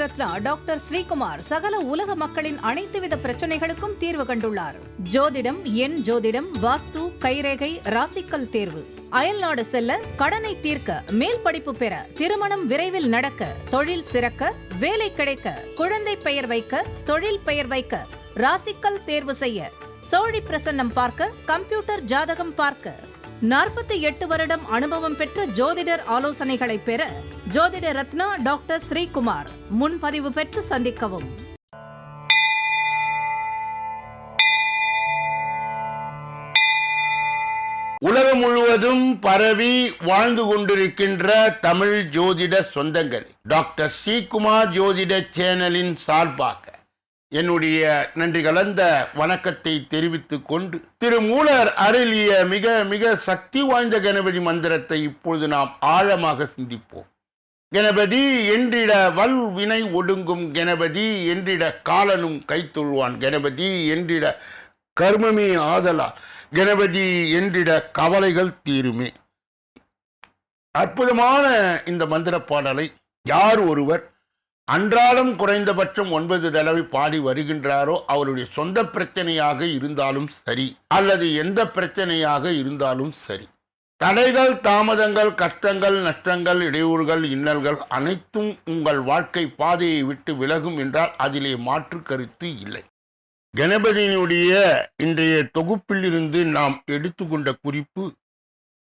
Ratna doctor Sreekumar சகல உலக மக்களின் அனைத்து வித பிரச்சனைகளுக்கும் தீர்வு கண்டுள்ளார். ஜோதிடம், எண் ஜோதிடம், வாஸ்து, கைரேகை, ராசிக்கல் தேர்வு, அயல்நாடு செல்ல, கடனை தீர்க்க, மேல் படிப்பு பெற, திருமணம் விரைவில் நடக்க, தொழில் சிறக்க, வேலை கிடைக்க, குழந்தை பெயர் வைக்க, தொழில் பெயர் வைக்க, ராசிக்கல் தேர்வு செய்ய, சோழி பிரசன்னம் பார்க்க, கம்ப்யூட்டர் ஜாதகம் பார்க்க, 48 வருடம் அனுபவம் பெற்ற ஜோதிடர் ஆலோசனைகளை பெற ஜோதிட ரத்னா டாக்டர் ஸ்ரீகுமார். முன்பதிவு பெற்று சந்திக்கவும். உலகம் முழுவதும் பரவி வாழ்ந்து கொண்டிருக்கின்ற தமிழ் ஜோதிட சொந்தங்கள், டாக்டர் ஸ்ரீகுமார் ஜோதிட சேனலின் சார்பாக என்னுடைய நன்றி கலந்த வணக்கத்தை தெரிவித்துக் கொண்டு, திருமூலர் அருளிய மிக மிக சக்தி வாய்ந்த கணபதி மந்திரத்தை இப்பொழுது நாம் ஆழமாக சிந்திப்போம். கணபதி என்றிட வல் வினை ஒடுங்கும், கணபதி என்றிட காலனும் கைத்தொழுவான், கணபதி என்றிட கர்மமே ஆதலால், கணபதி என்றிட கவலைகள் தீருமே. அற்புதமான இந்த மந்திர பாடலை யார் ஒருவர் அன்றாடம் குறைந்தபட்சம் 9 தடவை பாடி வருகின்றாரோ, அவருடைய சொந்த பிரச்சனையாக இருந்தாலும் சரி, அல்லது எந்த பிரச்சனையாக இருந்தாலும் சரி, தடைகள், தாமதங்கள், கஷ்டங்கள், நஷ்டங்கள், இடையூறுகள், இன்னல்கள் அனைத்தும் உங்கள் வாழ்க்கை பாதையை விட்டு விலகும் என்றால் அதிலே மாற்று கருத்து இல்லை. கணபதியினுடைய இன்றைய தொகுப்பில் இருந்து நாம் எடுத்துக்கொண்ட குறிப்பு,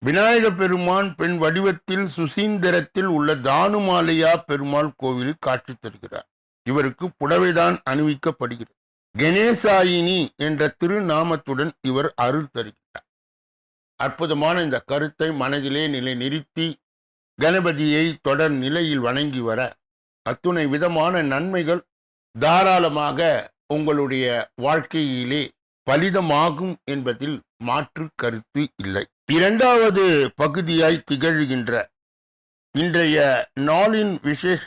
விநாயக பெருமான் பெண் வடிவத்தில் சுசீந்திரத்தில் உள்ள தானுமாலையா பெருமாள் கோவிலில் காட்சி தருகிறார். இவருக்கு புடவைதான் அணிவிக்கப்படுகிறது. கணேசாயினி என்ற திருநாமத்துடன் இவர் அருள் தருகிறார். அற்புதமான இந்த கருத்தை மனதிலே நிறுத்தி கணபதியை தொடர் நிலையில் வணங்கி வர அத்துணை விதமான நன்மைகள் தாராளமாக உங்களுடைய வாழ்க்கையிலே பலிதமாகும் என்பதில் மாற்று கருத்து இல்லை. இரண்டாவது பகுதியாய் திகழ்கின்ற இன்றைய நாளின் விசேஷ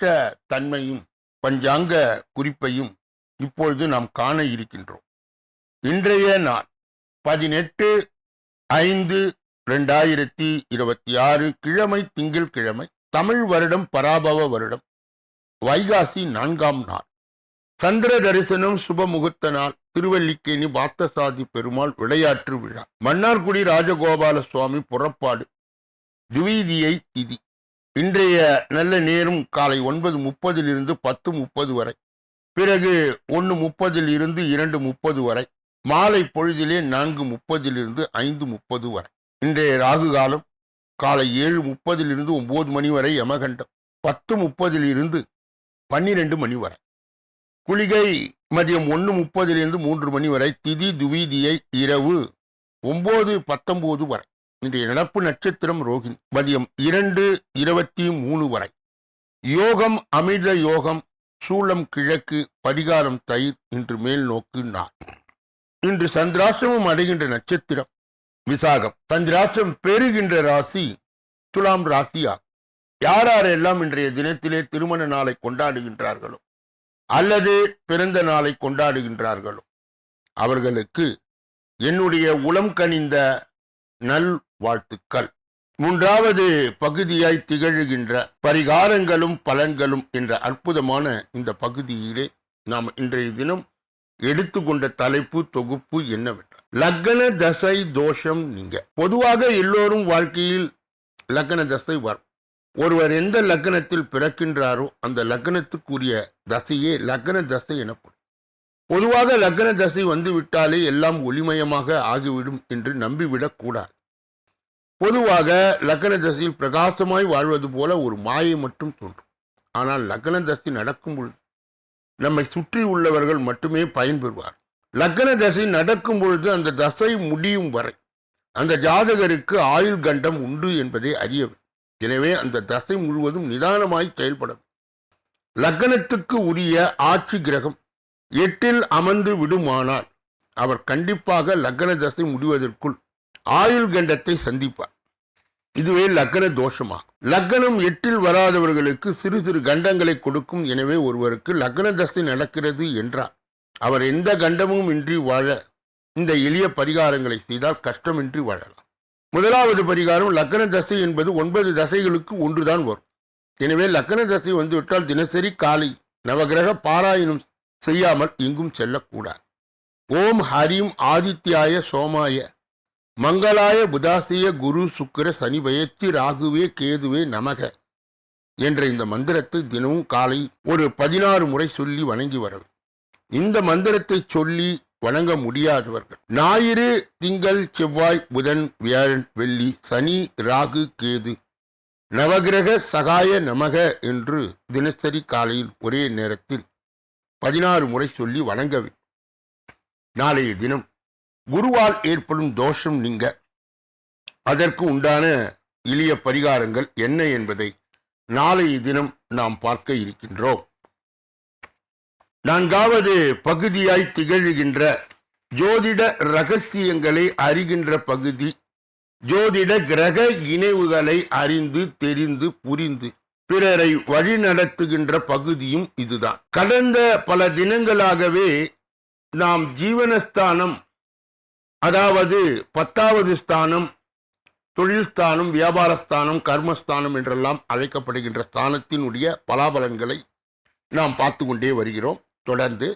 தன்மையும் பஞ்சாங்க குறிப்பையும் இப்பொழுது நாம் காண இருக்கின்றோம். இன்றைய நாள் 18/5/2026 கிழமை, திங்கள் கிழமை, தமிழ் வருடம் பராபவ வருடம், வைகாசி 4ஆம் நாள், சந்திர தரிசனம், சுப முகூர்த்த நாள், திருவல்லிக்கேணி பார்த்தசாதி பெருமாள் விளையாட்டு விழா, மன்னார்குடி ராஜகோபால சுவாமி புறப்பாடு, துவீதியை திதி. இன்றைய நல்ல நேரம் காலை 9:30 10:30 வரை, பிறகு 1:30 2:30 வரை, மாலை பொழுதிலே 4:30 5:30 வரை. இன்றைய ராகு காலம் காலை 7:30 9 மணி வரை, யமகண்டம் 10:30 12 மணி வரை, குளிகை மதியம் 1:30 3 மணி வரை, திதி துவீதியை இரவு 9:19 வரை. இன்றைய நடப்பு நட்சத்திரம் ரோகிணி, மதியம் 2:23 வரை. யோகம் அமிர்த யோகம், சூளம் கிழக்கு, பரிகாரம் தயிர், இன்று மேல் நோக்கு நாள். இன்று சந்திராசிரமம் அடைகின்ற நட்சத்திரம் விசாகம். சந்திராசிரமம் பெறுகின்ற ராசி துலாம் ராசியாகும். யாரெல்லாம் இன்றைய தினத்திலே திருமண நாளை கொண்டாடுகின்றார்களோ அல்லது பிறந்த நாளை கொண்டாடுகின்றார்களோ அவர்களுக்கு என்னுடைய உளம் கனிந்த நல் வாழ்த்துக்கள். மூன்றாவது பகுதியாய் திகழ்கின்ற பரிகாரங்களும் பலன்களும் என்ற அற்புதமான இந்த பகுதியிலே நாம் இன்றைய தினம் எடுத்துக்கொண்ட தலைப்பு தொகுப்பு என்னவென்றால், லக்ன தசை தோஷம். நீங்க பொதுவாக எல்லோரும் வாழ்க்கையில் லக்ன தசை வரும். ஒருவர் எந்த லக்னத்தில் பிறக்கின்றாரோ அந்த லக்னத்துக்குரிய தசையே லக்ன தசை எனப்படும். பொதுவாக லக்ன தசை வந்து விட்டாலே எல்லாம் ஒளிமயமாக ஆகிவிடும் என்று நம்பிவிடக் கூடாது. பொதுவாக லக்ன தசையில் பிரகாசமாய் வாழ்வது போல ஒரு மாயை மட்டும் தோன்றும். ஆனால் லக்ன தசை நடக்கும் பொழுது நம்மை சுற்றி உள்ளவர்கள் மட்டுமே பயன்பெறுவார். லக்ன தசை நடக்கும் பொழுது அந்த தசை முடியும் வரை அந்த ஜாதகருக்கு ஆயுள் கண்டம் உண்டு என்பதை அறியவும். எனவே அந்த தசை முழுவதும் நிதானமாய் செயல்படும். லக்னத்துக்கு உரிய ஆட்சி கிரகம் 8இல் அமர்ந்து விடுமானால் அவர் கண்டிப்பாக லக்ன தசை முடிவதற்குள் ஆயுள் கண்டத்தை சந்திப்பார். இதுவே லக்ன தோஷமாகும். லக்னம் 8இல் வராதவர்களுக்கு சிறு சிறு கண்டங்களை கொடுக்கும். எனவே ஒருவருக்கு லக்ன தசை நடக்கிறது என்றால் அவர் எந்த கண்டமும் இன்றி வாழ இந்த எளிய பரிகாரங்களை செய்தால் கஷ்டமின்றி வாழலாம். முதலாவது பரிகாரம், லக்ன தசை என்பது 9 தசைகளுக்கு ஒன்றுதான் வரும். எனவே லக்ன தசை வந்துவிட்டால் தினசரி காலை நவகிரக பாராயணம் செய்யாமல் எங்கும் செல்லக்கூடாது. ஓம் ஹரிம் ஆதித்யாய சோமாய மங்களாய புதாசிய குரு சுக்கிர சனி பயச்சி ராகுவே கேதுவே நமக என்ற இந்த மந்திரத்தை தினமும் காலை ஒரு 16 முறை சொல்லி வணங்கி வரவும். இந்த மந்திரத்தை சொல்லி வணங்க முடியாதவர்கள் ஞாயிறு, திங்கள், செவ்வாய், புதன், வியாழன், வெள்ளி, சனி, ராகு, கேது, நவகிரக சகாய நமக என்று தினசரி காலையில் ஒரே நேரத்தில் 16 முறை சொல்லி வணங்க வேண்டும். நாளைய தினம் குருவால் ஏற்படும் தோஷம் நீங்க அதற்கு உண்டான எளிய பரிகாரங்கள் என்ன என்பதை நாளைய தினம் நாம் பார்க்க இருக்கின்றோம். 4வது பகுதியாய் திகழ்கின்ற ஜோதிட ரகசியங்களை அறிகின்ற பகுதி, ஜோதிட கிரக இணைவுகளை அறிந்து தெரிந்து புரிந்து பிறரை வழிநடத்துகின்ற பகுதியும் இதுதான். கடந்த பல தினங்களாகவே நாம் ஜீவனஸ்தானம், அதாவது 10வது ஸ்தானம், தொழில் ஸ்தானம், வியாபாரஸ்தானம், கர்மஸ்தானம் என்றெல்லாம் அழைக்கப்படுகின்ற ஸ்தானத்தினுடைய பலாபலன்களை நாம் பார்த்து கொண்டே வருகிறோம். தொடர்ந்து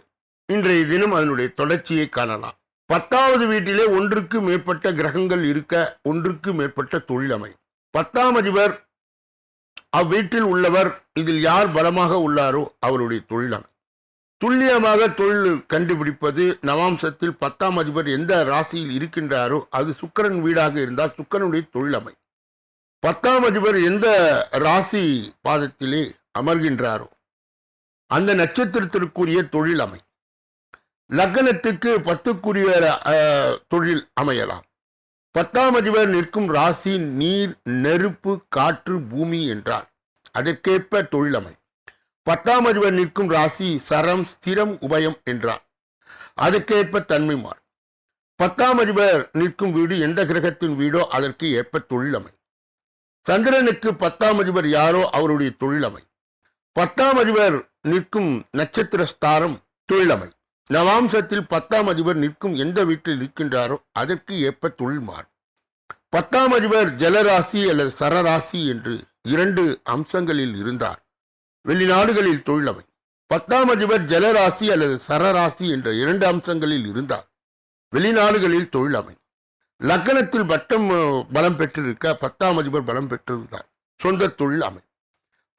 இன்றைய தினம் அதனுடைய தொடர்ச்சியை காணலாம். 10வது வீட்டிலே ஒன்றுக்கு மேற்பட்ட கிரகங்கள் இருக்க ஒன்றுக்கு மேற்பட்ட தொழில் அமையும். 10ஆம் அதிபர் அவ்வீட்டில் உள்ளவர், இதில் யார் பலமாக உள்ளாரோ அவருடைய தொழில் அமையும். துல்லியமாக தொழில் கண்டுபிடிப்பது, நவாம்சத்தில் 10ஆம் அதிபர் எந்த ராசியில் இருக்கின்றாரோ அது சுக்கிரன் வீடாக இருந்தால் சுக்கிரனுடைய தொழில் அமையும். 10ஆம் அதிபர் எந்த ராசி பாதத்திலே அமர்கின்றாரோ அந்த நட்சத்திரத்திற்குரிய தொழில் அமை. லக்னத்துக்கு 10க்குரிய தொழில் அமையலாம். 10ஆம் அதிபர் நிற்கும் ராசி நீர், நெருப்பு, காற்று, பூமி என்றால் அதற்கேற்ப தொழில் அமை. 10ஆம் அதிபர் நிற்கும் ராசி சரம், ஸ்திரம், உபயம் என்றால் அதற்கேற்ப தன்மை மாறும். 10ஆம் அதிபர் நிற்கும் வீடு எந்த கிரகத்தின் வீடோ அதற்கு ஏற்ப தொழில் அமை. சந்திரனுக்கு 10ஆம் அதிபர் யாரோ அவருடைய தொழில் அமை. 10ஆம் அதிபர் நிற்கும் நட்சத்திர ஸ்தானம் தொழிலமை. நவாம்சத்தில் 10ஆம் அதிபர் நிற்கும் எந்த வீட்டில் இருக்கின்றாரோ அதற்கு ஏற்ப தொழில் மாறும். 10ஆம் அதிபர் ஜலராசி அல்லது சரராசி என்று 2 அம்சங்களில் இருந்தார் வெளிநாடுகளில் தொழிலமை. 10ஆம் அதிபர் ஜலராசி அல்லது சரராசி என்ற 2 அம்சங்களில் இருந்தார் வெளிநாடுகளில் தொழிலமை. லக்னத்தில் பட்டம் பலம் பெற்றிருக்க 10ஆம் அதிபர் பலம் பெற்றிருந்தார் சொந்த தொழில் அமை.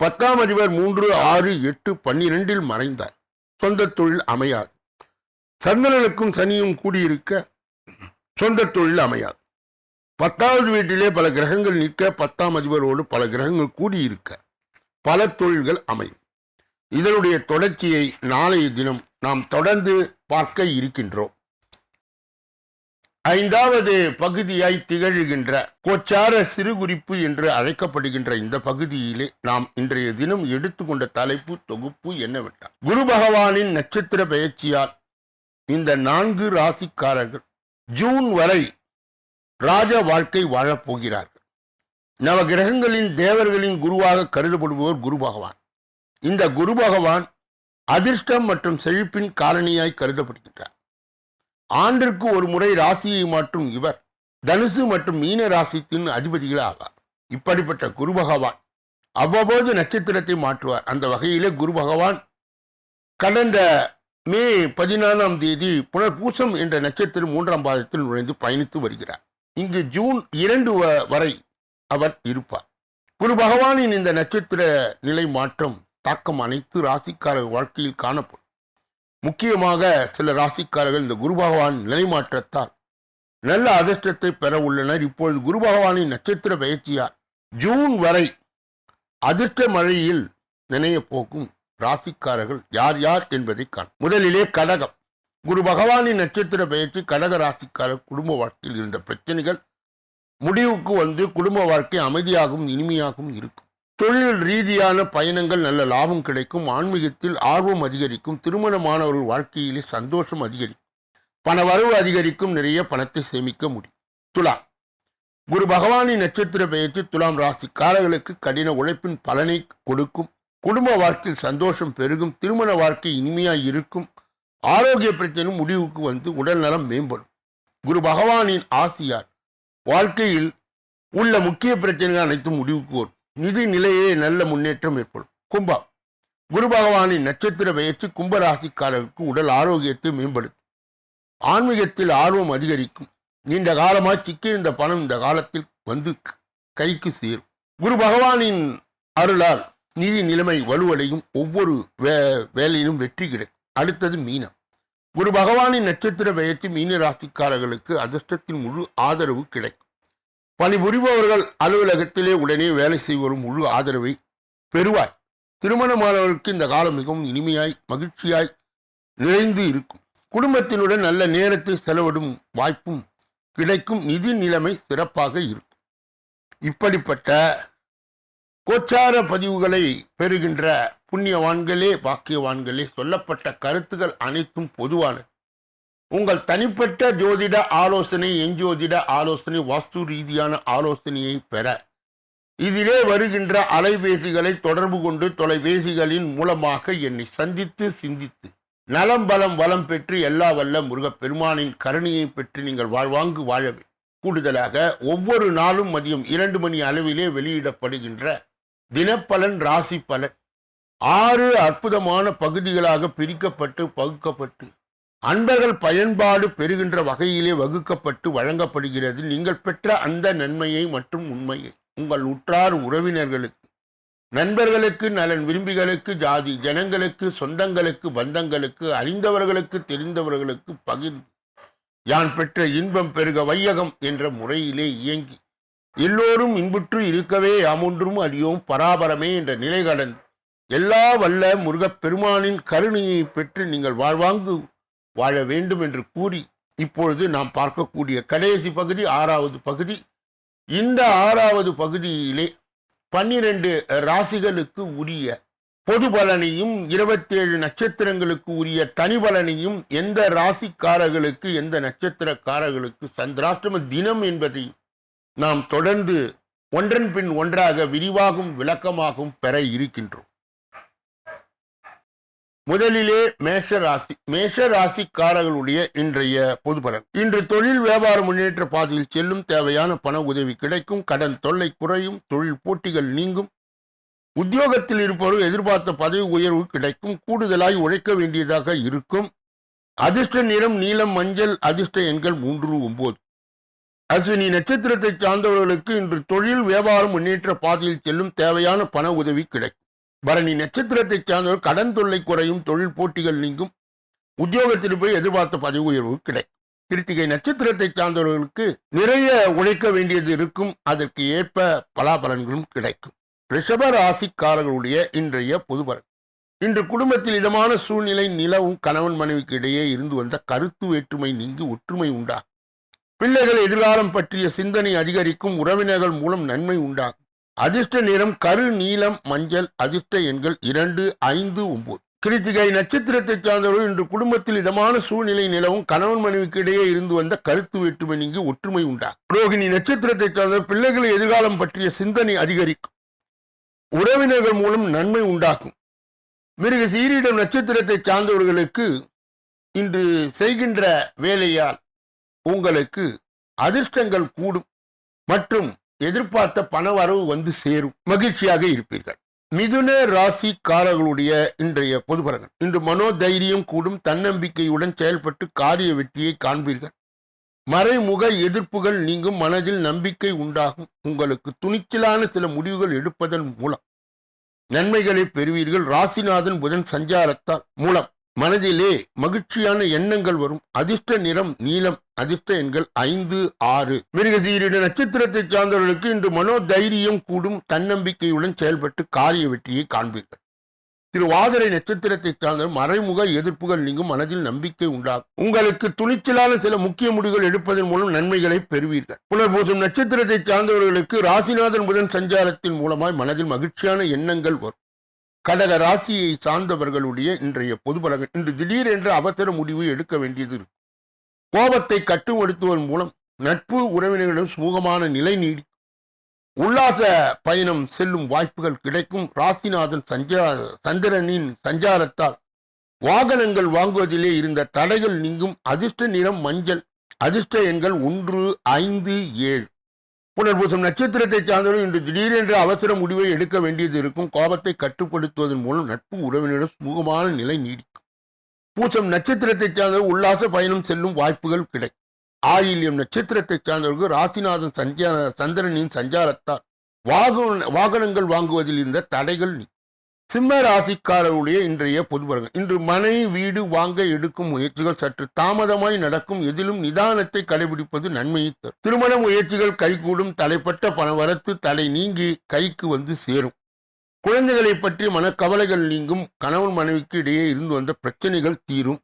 10ஆம் அதிபர் 3, 6, 8, 12 மறைந்தார் சொந்த தொழில் அமையாது. சந்திரனுக்கும் சனியும் கூடியிருக்க சொந்த தொழில் அமையாது. 10வது வீட்டிலே பல கிரகங்கள் நிற்க 10ஆம் அதிபரோடு பல கிரகங்கள் கூடியிருக்க பல தொழில்கள் அமையும். இதனுடைய தொடர்ச்சியை நாளைய தினம் நாம் தொடர்ந்து பார்க்க இருக்கின்றோம். 5வது பகுதியாய் திகழ்கின்ற கோச்சார சிறுகுறிப்பு என்று அழைக்கப்படுகின்ற இந்த பகுதியிலே நாம் இன்றைய தினம் எடுத்துக்கொண்ட தலைப்பு தொகுப்பு என்னவென்றால், குரு பகவானின் நட்சத்திர பெயர்ச்சியால் இந்த 4 ராசிக்காரர்கள் ஜூன் வரை ராஜ வாழ்க்கை வாழப்போகிறார்கள். நவ கிரகங்களின் தேவர்களின் குருவாக கருதப்படுபவர் குரு பகவான். இந்த குரு பகவான் அதிர்ஷ்டம் மற்றும் செழிப்பின் காரணியாய் கருதப்படுகின்றார். ஆண்டிற்கு ஒரு முறை ராசியை மாற்றும் இவர் தனுசு மற்றும் மீன ராசித்தின் அதிபதிகள் ஆவார். இப்படிப்பட்ட குரு பகவான் அவ்வப்போது நட்சத்திரத்தை மாற்றுவார். அந்த வகையிலே குரு பகவான் கடந்த மே 14ஆம் தேதி புனர்பூசம் என்ற நட்சத்திரம் 3ஆம் பாதத்தில் நுழைந்து பயணித்து வருகிறார். இங்கு ஜூன் 2 வரை அவர் இருப்பார். குரு பகவானின் இந்த நட்சத்திர நிலை மாற்றம் தாக்கம் அனைத்து ராசிக்காரர் வாழ்க்கையில் காணப்படும். முக்கியமாக சில ராசிக்காரர்கள் இந்த குரு பகவான் நிலை மாற்றத்தால் நல்ல அதிர்ஷ்டத்தை பெற உள்ளனர். இப்பொழுது குரு பகவானின் நட்சத்திர பயிற்சியால் ஜூன் வரை அதிர்ஷ்ட மழையில் நினைய போகும் ராசிக்காரர்கள் யார் யார் என்பதை காண. முதலிலே கடகம். குரு பகவானின் நட்சத்திர பயிற்சி கடக ராசிக்காரர் குடும்ப வாழ்க்கையில் இருந்த பிரச்சனைகள் முடிவுக்கு வந்து குடும்ப வாழ்க்கை அமைதியாகவும் இனிமையாகவும் இருக்கும். தொழில் ரீதியான பயணங்கள் நல்ல லாபம் கிடைக்கும். ஆன்மீகத்தில் ஆர்வம் அதிகரிக்கும். திருமணமானவர்கள் வாழ்க்கையிலே சந்தோஷம் அதிகரிக்கும். பண வரவு அதிகரிக்கும். நிறைய பணத்தை சேமிக்க முடியும். துலாம். குரு பகவானின் நட்சத்திர பெயர்ச்சி துலாம் ராசிக்காரர்களுக்கு கடின உழைப்பின் பலனை கொடுக்கும். குடும்ப வாழ்க்கையில் சந்தோஷம் பெருகும். திருமண வாழ்க்கை இனிமையாய் இருக்கும். ஆரோக்கிய பிரச்சனை முடிவுக்கு வந்து உடல் நலம் மேம்படும். குரு பகவானின் ஆசியார் வாழ்க்கையில் உள்ள முக்கிய பிரச்சனைகள் அனைத்தும் முடிவுக்கு வரும். நிதி நிலையே நல்ல முன்னேற்றம் ஏற்படும். கும்பம். குரு பகவானின் நட்சத்திர பெயர்ச்சி கும்பராசிக்காரருக்கு உடல் ஆரோக்கியத்தை மேம்படுத்தும். ஆன்மீகத்தில் ஆர்வம் அதிகரிக்கும். நீண்ட காலமாக சிக்கியிருந்த பணம் இந்த காலத்தில் வந்து கைக்கு சேரும். குரு பகவானின் அருளால் நிதி நிலைமை வலுவடையும். ஒவ்வொரு வேலையிலும் வெற்றி கிடைக்கும். அடுத்தது மீனம். குரு பகவானின் நட்சத்திர பெயர்ச்சி மீன ராசிக்காரர்களுக்கு அதிர்ஷ்டத்தின் முழு ஆதரவு கிடைக்கும். பணிபுரிபவர்கள் அலுவலகத்திலே உடனே வேலை செய்வோரும் முழு ஆதரவை பெறுவார். திருமணமானவர்களுக்கு இந்த காலம் மிகவும் இனிமையாய் மகிழ்ச்சியாய் நிறைந்து இருக்கும். குடும்பத்தினுடன் நல்ல நேரத்தை செலவிடும் வாய்ப்பும் கிடைக்கும். நிதி நிலைமை சிறப்பாக இருக்கும். இப்படிப்பட்ட கோச்சார பதிவுகளை பெறுகின்ற புண்ணியவான்களே பாக்கியவான்களே, சொல்லப்பட்ட கருத்துக்கள் அனைத்தும் பொதுவானது. உங்கள் தனிப்பட்ட ஜோதிட ஆலோசனை, எஞ்சோதிட ஆலோசனை, வாஸ்து ரீதியான ஆலோசனையை பெற இதிலே வருகின்ற அலைபேசிகளை தொடர்பு கொண்டு தொலைபேசிகளின் மூலமாக என்னை சந்தித்து சிந்தித்து நலம் பலம் வளம் பெற்று எல்லா வல்ல முருகப்பெருமானின் கருணையை பெற்று நீங்கள் வாழ்வாங்கு வாழவே. கூடுதலாக ஒவ்வொரு நாளும் மதியம் 2 மணி அளவிலே வெளியிடப்படுகின்ற தினப்பலன், ராசி பலன் 6 அற்புதமான பகுதிகளாக பிரிக்கப்பட்டு பகுக்கப்பட்டு அன்பர்கள் பயன்பாடு பெறுகின்ற வகையிலே வகுக்கப்பட்டு வழங்கப்படுகிறது. நீங்கள் பெற்ற அந்த நன்மையை மற்றும் உண்மையை உங்கள் உற்றார் உறவினர்களுக்கு, நண்பர்களுக்கு, நலன் விரும்பிகளுக்கு, ஜாதி ஜனங்களுக்கு, சொந்தங்களுக்கு, பந்தங்களுக்கு, அறிந்தவர்களுக்கு, தெரிந்தவர்களுக்கு பகிர்ந்து யான் பெற்ற இன்பம் பெருக வையகம் என்ற முறையிலே இயங்கி எல்லோரும் இன்புற்று இருக்கவே யாமொன்றும் அறியோம் பராபரமே என்ற நிலை கடந்து எல்லா வல்ல முருகப்பெருமானின் கருணையை பெற்று நீங்கள் வாழ்வாங்கு வாழ வேண்டும் என்று கூறி, இப்பொழுது நாம் பார்க்கக்கூடிய கடைசி பகுதி 6வது பகுதி. இந்த 6வது பகுதியிலே 12 ராசிகளுக்கு உரிய பொது பலனையும் 27 நட்சத்திரங்களுக்கு உரிய தனி பலனையும், எந்த ராசிக்காரர்களுக்கு எந்த நட்சத்திரக்காரர்களுக்கு சந்திராஷ்டம தினம் என்பதையும் நாம் தொடர்ந்து ஒன்றன் பின் ஒன்றாக விரிவாகும் விளக்கமாகவும் பெற இருக்கின்றோம். முதலிலே மேஷராசி. மேஷராசிக்காரர்களுடைய இன்றைய பொது பலன். இன்று தொழில் வியாபார முன்னேற்ற பாதையில் செல்லும். தேவையான பண உதவி கிடைக்கும். கடன் தொல்லை குறையும். தொழில் போட்டிகள் நீங்கும். உத்தியோகத்தில் இருப்பவர்கள் எதிர்பார்த்த பதவி உயர்வு கிடைக்கும். கூடுதலாய் உழைக்க வேண்டியதாக இருக்கும். அதிர்ஷ்ட நிறம் நீலம் மஞ்சள். அதிர்ஷ்ட எண்கள் 3, 9. அஸ்வினி நட்சத்திரத்தை சார்ந்தவர்களுக்கு இன்று தொழில் வியாபாரம் முன்னேற்ற பாதையில் செல்லும். தேவையான பண உதவி கிடைக்கும். பரணி நட்சத்திரத்தை சார்ந்தவர் கடன் தொல்லை குறையும். தொழில் போட்டிகள் நீங்கும். உத்தியோகத்தில் போய் எதிர்பார்த்த பதவி உயர்வு கிடைக்கும். கிருத்திகை நட்சத்திரத்தை சார்ந்தவர்களுக்கு நிறைய உழைக்க வேண்டியது இருக்கும். அதற்கு ஏற்ப பலாபலன்களும் கிடைக்கும். ரிஷப ராசிக்காரர்களுடைய இன்றைய பொதுபலன். இன்று குடும்பத்தில் இதமான சூழ்நிலை நிலவும். கணவன் மனைவிக்கு இடையே இருந்து வந்த கருத்து வேற்றுமை நீங்கி ஒற்றுமை உண்டாகும். பிள்ளைகள் எதிர்காலம் பற்றிய சிந்தனை அதிகரிக்கும். உறவினர்கள் மூலம் நன்மை உண்டாகும். அதிர்ஷ்ட நிறம் கரு நீலம் மஞ்சள். அதிர்ஷ்ட எண்கள் 2, 5, 9. கிருத்திகை நட்சத்திரத்தை சார்ந்தவர்கள் இன்று குடும்பத்தில் இதமான சூழ்நிலை நிலவும். கணவன் மனைவிக்கு இடையே இருந்து வந்த கருத்து வேற்றுமை நீங்கி ஒற்றுமை உண்டாகும். ரோகிணி நட்சத்திரத்தை சார்ந்தவர் பிள்ளைகள் எதிர்காலம் பற்றிய சிந்தனை அதிகரிக்கும். உறவினர்கள் மூலம் நன்மை உண்டாகும். மிருக சீரிடம் நட்சத்திரத்தை சார்ந்தவர்களுக்கு இன்று செய்கின்ற வேலையால் உங்களுக்கு அதிர்ஷ்டங்கள் கூடும் மற்றும் எதிர்பார்த்த பணவரவு வந்து சேரும். மகிழ்ச்சியாக இருப்பீர்கள். மிதுன ராசிக்காரர்களுடைய இன்றைய பொதுபலன்கள். இன்று மனோதைரியம் கூடும். தன்னம்பிக்கையுடன் செயல்பட்டு காரிய வெற்றியை காண்பீர்கள். மறைமுக எதிர்ப்புகள் நீங்கும். மனதில் நம்பிக்கை உண்டாகும். உங்களுக்கு துணிச்சலான சில முடிவுகள் எடுப்பதன் மூலம் நன்மைகளை பெறுவீர்கள். ராசிநாதன் புதன் சஞ்சாரத்தால் மூலம் மனதிலே மகிழ்ச்சியான எண்ணங்கள் வரும். அதிர்ஷ்ட நிறம் நீலம். அதிர்ஷ்ட எண்கள் 5, 6. மிருகசீரிட நட்சத்திரத்தை சார்ந்தவர்களுக்கு இன்று மனோதைரியம் கூடும். தன்னம்பிக்கையுடன் செயல்பட்டு காரிய வெற்றியை காண்பீர்கள். திருவாதிரை நட்சத்திரத்தை சார்ந்தவர் மறைமுக எதிர்ப்புகள் நீங்கும். மனதில் நம்பிக்கை உண்டாகும். உங்களுக்கு துணிச்சலான சில முக்கிய முடிவுகள் எடுப்பதன் மூலம் நன்மைகளை பெறுவீர்கள். புனர்பூசம் நட்சத்திரத்தை சார்ந்தவர்களுக்கு ராசிநாதன் புதன் சஞ்சாரத்தின் மூலமாய் மனதில் மகிழ்ச்சியான எண்ணங்கள் வரும். கடக ராசியை சார்ந்தவர்களுடைய இன்றைய பொதுபலன். இன்று திடீரென்று அவசர முடிவு எடுக்க வேண்டியது இருக்கும். கோபத்தை கட்டுப்படுத்துவதன் மூலம் நட்பு உறவினர்களிடம் சுமூகமான நிலை நீடிக்கும். உல்லாச பயணம் செல்லும் வாய்ப்புகள் கிடைக்கும். ராசிநாதன் சந்திரனின் சஞ்சாரத்தால் வாகனங்கள் வாங்குவதிலே இருந்த தடைகள் நீங்கும். அதிர்ஷ்ட நிறம் மஞ்சள். அதிர்ஷ்ட எண்கள் 1, 5, 7. புனர்பூசம் நட்சத்திரத்தை சார்ந்தவர்கள் இன்று திடீரென்று அவசர முடிவை எடுக்க வேண்டியது இருக்கும். கோபத்தை கட்டுப்படுத்துவதன் மூலம் நட்பு உறவினரிடம் சுமூகமான நிலை நீடிக்கும். பூசம் நட்சத்திரத்தை சார்ந்தவர்கள் உல்லாச பயணம் செல்லும் வாய்ப்புகள் கிடைக்கும். ஆயில்யம் நட்சத்திரத்தை சார்ந்தவர்கள் ராசிநாதன் சந்திரனின் சஞ்சாரத்தால் வாகனங்கள் வாங்குவதில் இருந்த தடைகள் நீக்கும். சிம்ம ராசிக்காரருடைய இன்றைய பொதுபலன்கள். இன்று மனை வீடு வாங்க எடுக்கும் முயற்சிகள் சற்று தாமதமாய் நடக்கும். எதிலும் நிதானத்தை கடைபிடிப்பது நன்மையை தரும். திருமண முயற்சிகள் கைகூடும். தலைப்பட்ட பணவரத்து தடை நீங்கி கைக்கு வந்து சேரும். குழந்தைகளை பற்றி மனக்கவலைகள் நீங்கும். கணவன் மனைவிக்கு இடையே இருந்து வந்த பிரச்சனைகள் தீரும்.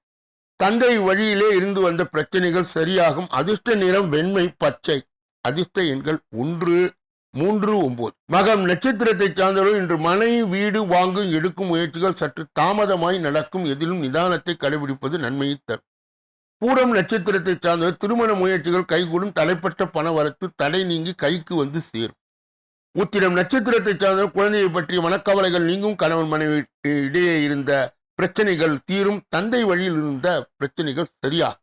தந்தை வழியிலே இருந்து வந்த பிரச்சனைகள் சரியாகும். அதிர்ஷ்ட நிறம் வெண்மை பச்சை. அதிர்ஷ்ட எண்கள் 1, 3, 9. மகம் நட்சத்திரத்தை சார்ந்தவர்கள் இன்று மனை வீடு வாங்கும் எடுக்கும் முயற்சிகள் சற்று தாமதமாய் நடக்கும். எதிலும் நிதானத்தை கடைபிடிப்பது நன்மையை தரும். பூரம் நட்சத்திரத்தை சார்ந்தவர் திருமண முயற்சிகள் கைகூடும். தலைப்பட்ட பணவரத்து தடை நீங்கி கைக்கு வந்து சேரும். உத்திரம் நட்சத்திரத்தை சார்ந்தவர் குழந்தையை பற்றிய மனக்கவலைகள் நீங்கும். கணவன் மனைவி இடையே இருந்த பிரச்சனைகள் தீரும். தந்தை வழியில் இருந்த பிரச்சனைகள் சரியாகும்.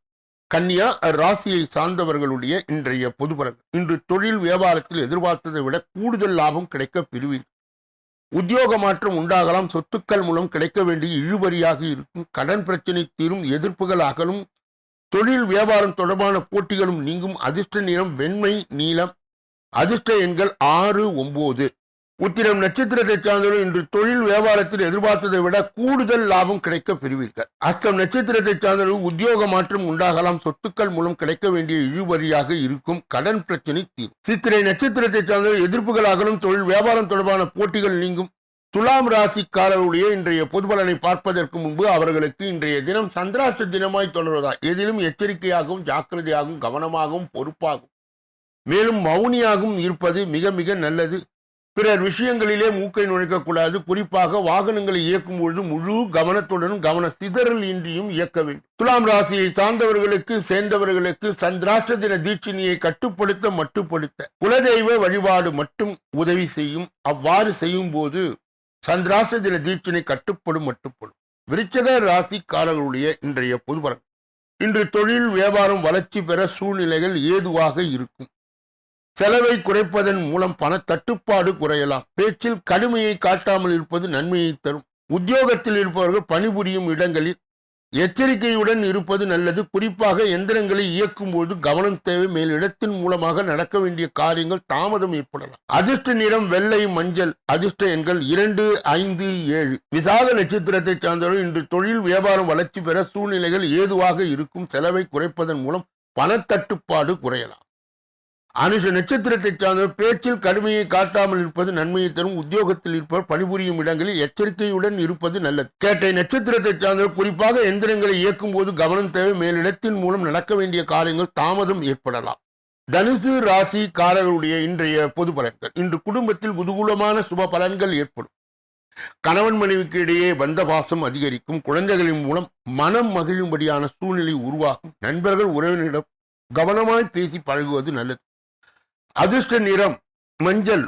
கன்னியா ராசியை சார்ந்தவர்களுடைய இன்றைய பொதுபலன்கள். இன்று தொழில் வியாபாரத்தில் எதிர்பார்த்ததை விட கூடுதல் லாபம் கிடைக்க பெறுவீர்கள். உத்தியோக மாற்றம் உண்டாகலாம். சொத்துக்கள் மூலம் கிடைக்க வேண்டிய இழுபறியாக இருக்கும். கடன் பிரச்சனை தீரும். எதிர்ப்புகள் அகலும். தொழில் வியாபாரம் தொடர்பான போட்டிகளும் நீங்கும். அதிர்ஷ்ட நிறம் வெண்மை நீலம். அதிர்ஷ்ட எண்கள் 6, 9. உத்திரம் நட்சத்திரத்தை சார்ந்தவர்கள் இன்று தொழில் வியாபாரத்தில் எதிர்பார்த்ததை விட கூடுதல் லாபம் கிடைக்க பெறுவீர்கள். அஸ்தம் நட்சத்திரத்தை சார்ந்தவர்கள் உத்தியோக மாற்றம் உண்டாகலாம். சொத்துக்கள் மூலம் கிடைக்க வேண்டிய இழுபறியாக இருக்கும். கடன் பிரச்சனை தீரும். சித்திரை நட்சத்திரத்தை சார்ந்தவர்கள் எதிர்ப்புகள் அகலும். தொழில் வியாபாரம் தொடர்பான போட்டிகள் நீங்கும். துலாம் ராசிக்காரருடைய இன்றைய பொதுபலனை பார்ப்பதற்கு முன்பு அவர்களுக்கு இன்றைய தினம் சந்திராஷ்ட தினமாய் தொடர்வதா எதிலும் எச்சரிக்கையாகவும் ஜாக்கிரதையாகவும் கவனமாகவும் பொறுப்பாகும் மேலும் மௌனியாகவும் இருப்பது மிக மிக நல்லது. பிறர் விஷயங்களிலே மூக்கை நுழைக்கக்கூடாது. குறிப்பாக வாகனங்களை இயக்கும் பொழுது முழு கவனத்துடனும் கவன சிதறல் இன்றியும் இயக்க வேண்டும். துலாம் ராசியை சேர்ந்தவர்களுக்கு சந்திராஷ்ட தின தீட்சிணியை மட்டுப்படுத்த குலதெய்வ வழிபாடு மட்டும் உதவி செய்யும். அவ்வாறு செய்யும் போது சந்திராஷ்ட தின தீட்சிணை மட்டுப்படும். விருச்சிக ராசிக்காரர்களுடைய இன்றைய பொதுபலன். இன்று தொழில் வியாபாரம் வளர்ச்சி பெற சூழ்நிலைகள் ஏதுவாக இருக்கும். செலவை குறைப்பதன் மூலம் பண தட்டுப்பாடு குறையலாம். பேச்சில் கடுமையை காட்டாமல் இருப்பது நன்மையை தரும். உத்தியோகத்தில் இருப்பவர்கள் பணிபுரியும் இடங்களில் எச்சரிக்கையுடன் இருப்பது நல்லது. குறிப்பாக எந்திரங்களை இயக்கும் போது கவனம் தேவை. மேலிடத்தின் மூலமாக நடக்க வேண்டிய காரியங்கள் தாமதம் ஏற்படலாம். அதிர்ஷ்ட நிறம் வெள்ளை மஞ்சள். அதிர்ஷ்ட எண்கள் 2, 5, 7. விசாக நட்சத்திரத்தை சார்ந்தவர்கள் இன்று தொழில் வியாபாரம் வளர்ச்சி பெற சூழ்நிலைகள் ஏதுவாக இருக்கும். செலவை குறைப்பதன் மூலம் பணத்தட்டுப்பாடு குறையலாம். அனுஷ நட்சத்திரத்தை சார்ந்தவர் பேச்சில் கடுமையை காட்டாமல் இருப்பது நன்மையை தரும். உத்தியோகத்தில் இருப்பவர் பணிபுரியும் இடங்களில் எச்சரிக்கையுடன் இருப்பது நல்லது. கேட்டை நட்சத்திரத்தை சார்ந்தவர் குறிப்பாக எந்திரங்களை இயக்கும் போது கவனம் தேவை. மேலிடத்தின் மூலம் நடக்க வேண்டிய காரியங்கள் தாமதம் ஏற்படலாம். தனுசு ராசிக்காரர்களுடைய இன்றைய பொது பலன்கள். இன்று குடும்பத்தில் குதூகூலமான சுப பலன்கள் ஏற்படும். கணவன் மனைவிக்கு இடையே பந்த பாசம் அதிகரிக்கும். குழந்தைகளின் மூலம் மனம் மகிழும்படியான சூழ்நிலை உருவாகும். நண்பர்கள் உறவினரிடம் கவனமாய் பேசி பழகுவது நல்லது. அதிர்ஷ்ட நிறம் மஞ்சள்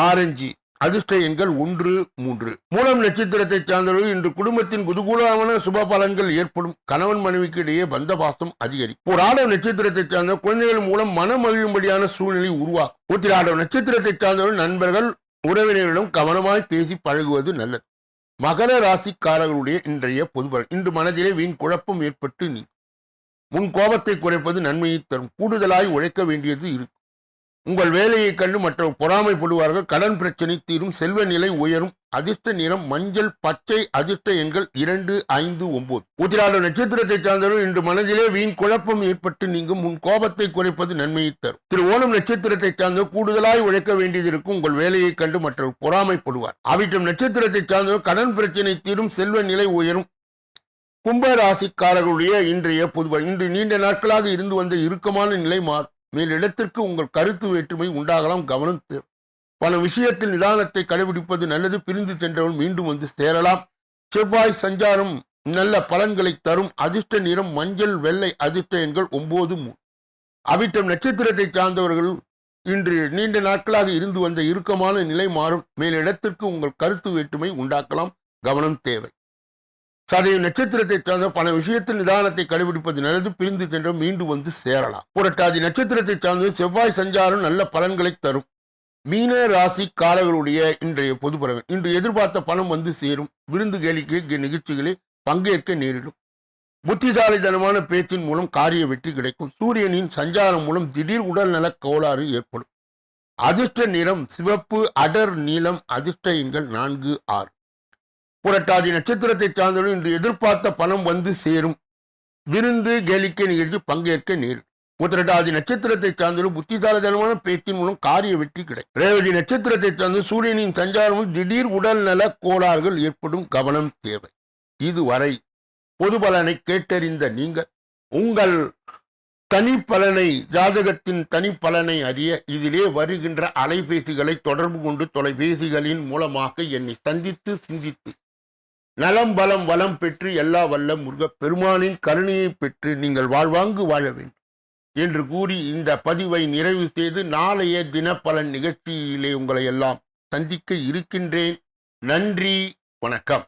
ஆரஞ்சு. அதிர்ஷ்ட எண்கள் 1, 3. மூலம் நட்சத்திரத்தை சார்ந்தவர்கள் இன்று குடும்பத்தின் குதூகூலமான சுப பலன்கள் ஏற்படும். கணவன் மனைவிக்கு இடையே பந்த பாசம் அதிகரிக்கும். போராட நட்சத்திரத்தை சார்ந்த குழந்தைகள் மூலம் மனம் மகிழும்படியான சூழ்நிலை உருவாகும். உத்திராட நட்சத்திரத்தை சார்ந்தவர்கள் நண்பர்கள் உறவினர்களிடம் கவனமாய் பேசி பழகுவது நல்லது. மகர ராசிக்காரர்களுடைய இன்றைய பொதுபலன். இன்று மனதிலே வீண் குழப்பம் ஏற்பட்டு நீங்கும். முன் கோபத்தை குறைப்பது நன்மையை தரும். கூடுதலாய் உழைக்க வேண்டியது இருக்கும். உங்கள் வேலையை கண்டு மற்றவர் பொறாமைப்படுவார்கள். கடன் பிரச்சனை தீரும். செல்வ நிலை உயரும். அதிர்ஷ்ட நிறம் மஞ்சள் பச்சை. அதிர்ஷ்ட எண்கள் 2, 5, 9. உத்திராட நட்சத்திரத்தை சார்ந்தவர்கள் இன்று மனதிலே வீண் குழப்பம் ஏற்பட்டு நீங்கும். முன் கோபத்தை குறைப்பது நன்மையை தரும். திருவோணம் நட்சத்திரத்தை சார்ந்தவர் கூடுதலாய் உழைக்க வேண்டியது இருக்கும். உங்கள் வேலையை கண்டு மற்றவர் பொறாமைப்படுவார். அவிட்டம் நட்சத்திரத்தை சார்ந்தவர் கடன் பிரச்சனை தீரும். செல்வ நிலை உயரும். கும்ப ராசிக்காரர்களுடைய இன்றைய பொதுபலன். இன்று நீண்ட நாட்களாக இருந்து வந்த இறுக்கமான நிலை மாறும். மேலிடத்திற்கு உங்கள் கருத்து வேற்றுமை உண்டாகலாம். கவனம் தேவை. பல விஷயத்தில் நிதானத்தை கடைபிடிப்பது நல்லது. பிரிந்து சென்றவன் மீண்டும் வந்து சேரலாம். செவ்வாய் சஞ்சாரம் நல்ல பலன்களை தரும். அதிர்ஷ்ட நிறம் மஞ்சள் வெள்ளை. அதிர்ஷ்ட எண்கள் 9, 3. அவிட்டம் நட்சத்திரத்தை சார்ந்தவர்கள் இன்று நீண்ட நாட்களாக இருந்து வந்த இறுக்கமான நிலை மாறும். மேலிடத்திற்கு உங்கள் கருத்து வேற்றுமை உண்டாக்கலாம். கவனம் தேவை. சதய நட்சத்திரத்தை சார்ந்த பல விஷயத்தில் நிதானத்தை கடைபிடிப்பது நல்லது. பிரிந்து சென்ற மீண்டு வந்து சேரலாம். புரட்டாதி நட்சத்திரத்தை சார்ந்து செவ்வாய் சஞ்சாரம் நல்ல பலன்களை தரும். மீன ராசி காலங்களுடைய இன்றைய பொது பலன். இன்று எதிர்பார்த்த பணம் வந்து சேரும். விருந்து கேளிக்கை நிகழ்ச்சிகளில் பங்கேற்க நேரிடும். புத்திசாலித்தனமான பேச்சின் மூலம் காரிய வெற்றி கிடைக்கும். சூரியனின் சஞ்சாரம் மூலம் திடீர் உடல்நல கோளாறு ஏற்படும். அதிர்ஷ்ட நிறம் சிவப்பு, அடர் நீலம். அதிர்ஷ்ட எண்கள் 4, 6. புரட்டாதி நட்சத்திரத்தை சார்ந்தவர்கள் இன்று எதிர்பார்த்த பணம் வந்து சேரும். விருந்து கேளிக்கை நிகழ்ச்சி பங்கேற்க நேரிடும். உத்திரட்டாதி நட்சத்திரத்தை சார்ந்தவர்கள் புத்திசாலித்தனமான பேச்சின் மூலம் காரிய வெற்றி கிடைக்கும். ரேவதி நட்சத்திரத்தை சார்ந்த சூரியனின் சஞ்சாரமும் திடீர் உடல் நல கோளாறுகள் ஏற்படும். கவனம் தேவை. இதுவரை பொது பலனை கேட்டறிந்த நீங்கள் உங்கள் தனிப்பலனை, ஜாதகத்தின் தனிப்பலனை அறிய இதிலே வருகின்ற அலைபேசிகளை தொடர்பு கொண்டு தொலைபேசிகளின் மூலமாக என்னை சந்தித்து சிந்தித்து நலம் பலம் வளம் பெற்று எல்லா வல்ல முருகப் பெருமானின் கருணையை பெற்று நீங்கள் வாழ்வாங்கு வாழ வேண்டும் என்று கூறி இந்த பதிவை நிறைவு செய்து நாளைய தினப்பலன் நிகழ்ச்சியிலே உங்களை எல்லாம் சந்திக்க இருக்கின்றேன். நன்றி, வணக்கம்.